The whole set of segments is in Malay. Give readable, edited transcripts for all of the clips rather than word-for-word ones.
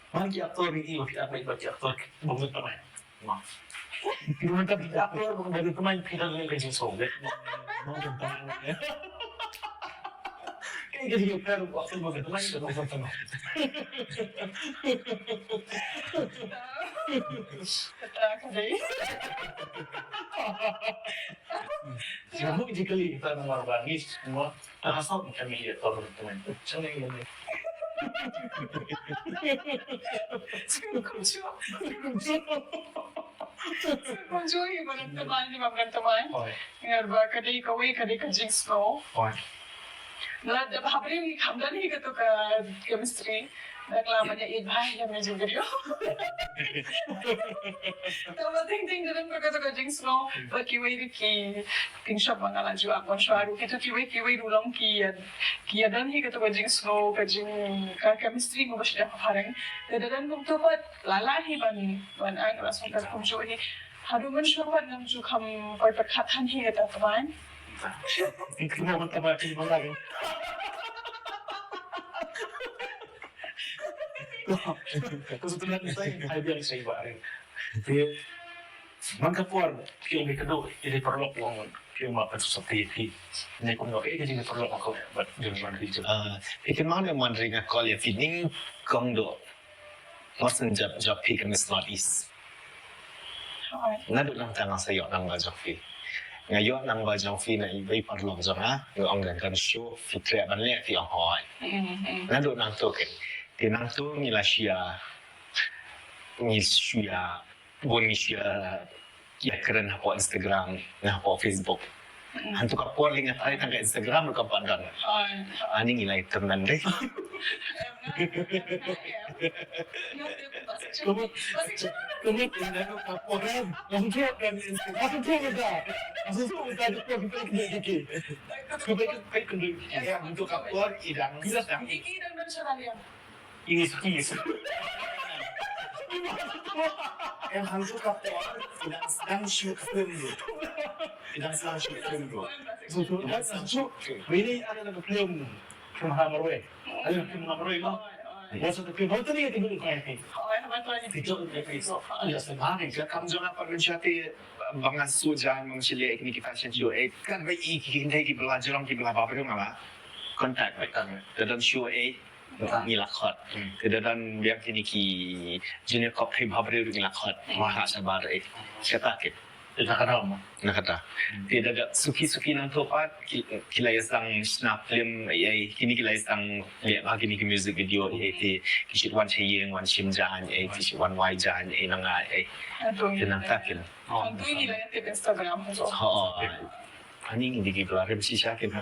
Man aktor ini kita apa itu aktor bangun Tmaiñ. Kita kan aktor bangun Tmaiñ kita lagi kerja sobat. Bangun Tmaiñ. Kayak gitu kan aktor bangun Tmaiñ itu bangun Tmaiñ. Kadai. Kamu jika kita mengorbankan semua, asal kami aktor bangun Tmaiñ. Jangan ini. Kunjung ibarat teman di makan teman. Ngarba kadai kawai kadai kajing snow. Lahat habari ni hamdan hi kato ka chemistry. Naklaman niya ibhay niya medyo video. Tama ting dalam kato ka jing snow. Kiwai Rkhie king shop mga lanju akon sharu kito kiwai rulang kiya dan hi kato ka jing snow ka jing ka chemistry mo ba siya parang dadadan kong tupat lalahi ban ang rasong ka kong jo hi haruman shapat ng ju kam pagkatan hi kato kaman. Itu mau Tmaiñ itu lagi. Kebetulan saya bilang saya bareng. Dia mengkapur film kedua jadi perlu uang film apa seperti ini pun oke jadi perlu aku buat jalan itu. Ikan mana Wanri nga call ya feeding kongdo. Maksud job pick is not east. Nado lang tangang sayo nang job pick. Ngayon nang bajang fi na ibay parlong janga ang kan show fitre ban le fi ang hoy. Nado nang token. Tinang tu nila siya boni siya ya keren po Instagram na po Facebook. Hantu ka po lingat ay tang Instagram ka pandan. Ani nila iternan deh. Kamu tinggal kaporan, langsung kan Instagram, langsung dah. Langsung dah dikit. Baik kenduri. Ya untuk kapor idang bisa dah. Idang dan saralian. Ini skis. Yang hantu kapor sedang shoot film. Sedang shoot film. So, ini ada film Hamarwe. Ada film Hamarwe mah. Masa tu film itu dia tinggal kayak ni. Itu itu. Ya sebenarnya Kamjong apa rencana bangas sujan mengcili ini kita sentuh kan baik ini kita belajar orang kita apa itu malah kontak baik kan. Dan show ni lakot. Dan biar kini ki jenis kopi apa itu ni lakot. Mahal sabar Kata nakata. Tidak ada suki nang topat kila isang snap film kini kila isang bagi ni music video kishit wan chayeng wan shimjan kishit wan wai jan nanga nang tapil. Ang tuwi nila yung tip Instagram mo. Oo. Ani hindi kita rem si Shakin.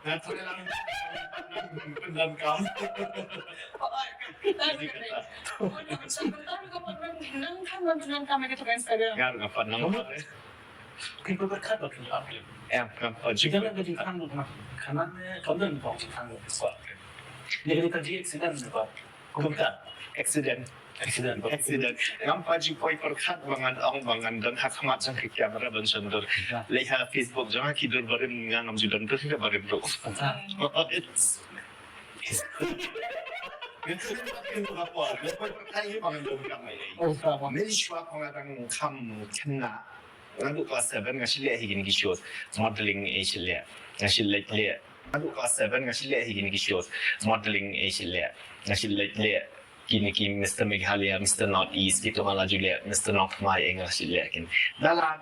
Natural lang pendam kam. Nang kami kita ke Instagram. Gar ngapa nang. Kita berkat waktu itu. Ngapa Jika nak jadi kan kanan kanan bawah kan kuat. Dia kita jadi accident apa? Bukan accident. Ngapa jupoi perkat bangan dan hak mat sang kamera ban sundur. Leha Facebook jangan kidur barim ngam judan tu tidak barim bro. It's itu apa? Lepas perkat ini bangan dong kami. Oh, sama. Many shua pengatang kam kena. Nanti kelas 7 ngasih lihat higini kishos modeling ngasih lihat. Nanti kelas 7 ngasih lihat higini kishos modeling ngasih lihat. Kini Mr. Meghalaya, Mr. Northeast, gitu malah juga Mr. North Tmaiñ ngasih lihat kan. Dalam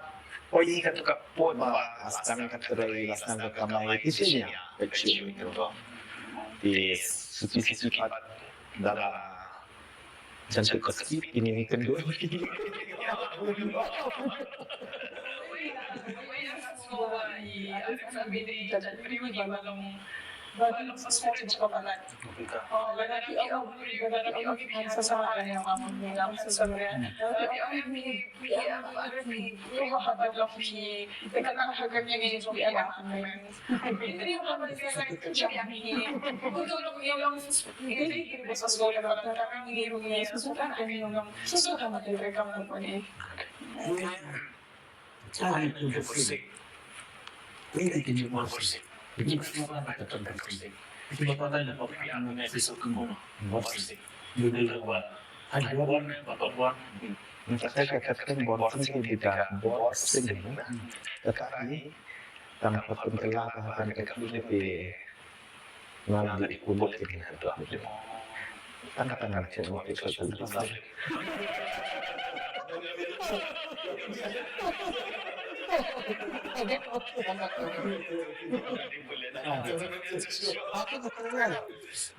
poin kata kapot bawa astang kata dari astang kata kamai itu sih ya. Kecil itu tuh. Di suki dalam jangan keskip ini kedua. Bago sa storage ko pala. Lalaki ako sa sama kanya mamang sa sama. Lalaki ako may habad lang si nagkakahagam niya ngayon sa iyamak namin. Hindi yung habad siya siya yung kutulong yung hindi sa school na parang hindi yung susukan ang yung susukan matibay kang company. Ini Film Borsing. Ini semua ada tentang Borsing. Ini bapak tanya bapak yang episode kemudian Borsing. Judul kedua. Ada warna bapak warna. Saya katakan borsing tidak borsing. Tetapi tanpa penjelasan community nggak dikumpul dengan itu. Tanda-tanda semua itu sudah.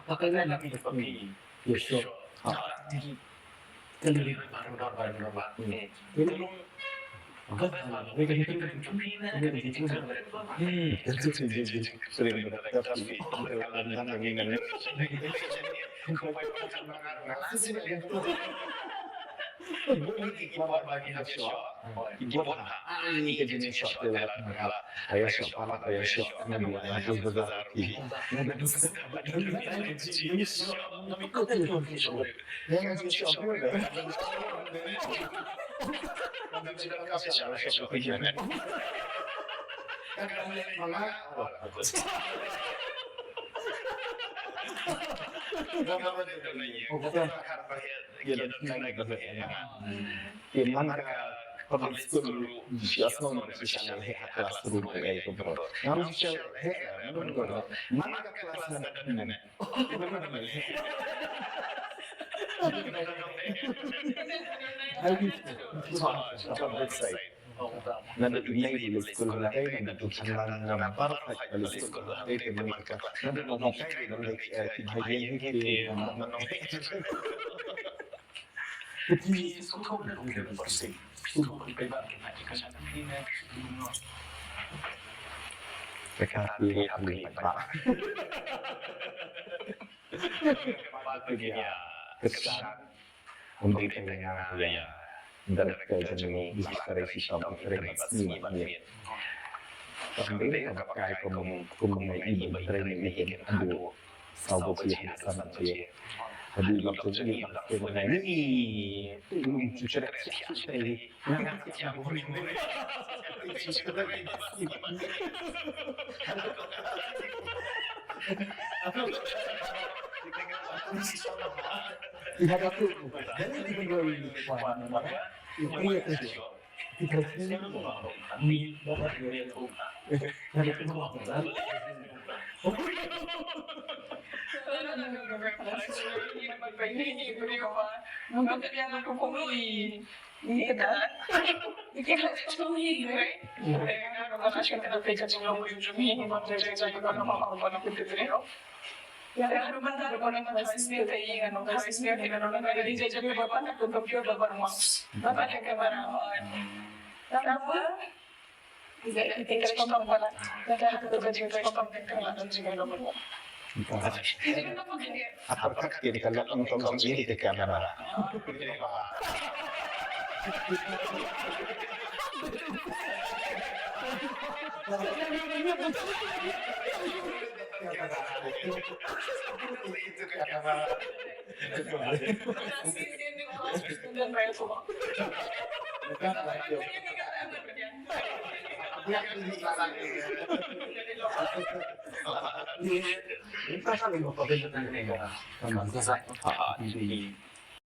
Apakah lagi seperti Yusuf? Kelihatan baru. Itu enggak mereka itu Sering beradaptasi dengan mengingatnya. Buat bagi shot, buat ini ke jenis shot dalam negara. Ayah shot apa? Ayah shot nabi ayah besar. Public school основном изучал класс рубу это было. Я изучал mana kelas dan nada dunia di sekolah lain nada tujuan nama partai di sekolah lain mereka nada memakai dan bagian itu Jadi suatu Film Borsing. Suatu pribadi kita sana ini. PKP ambil Pak. Bagian Kesan memberikan budaya dan kejenis inspirasi sama seni banyak. Tapi kapai kumai ibu training ini aduh sahabat dia sama dia. Hadi laptopnya ini belum cuci sekali. Lihat aku, dan ini pegawai warna itu kita sini ini bapak dia itu, ada kedua orang. Apakah kita kalau nonton sendiri di kamera? Ini pasal yang bapak belajar negara, sama saya. Jadi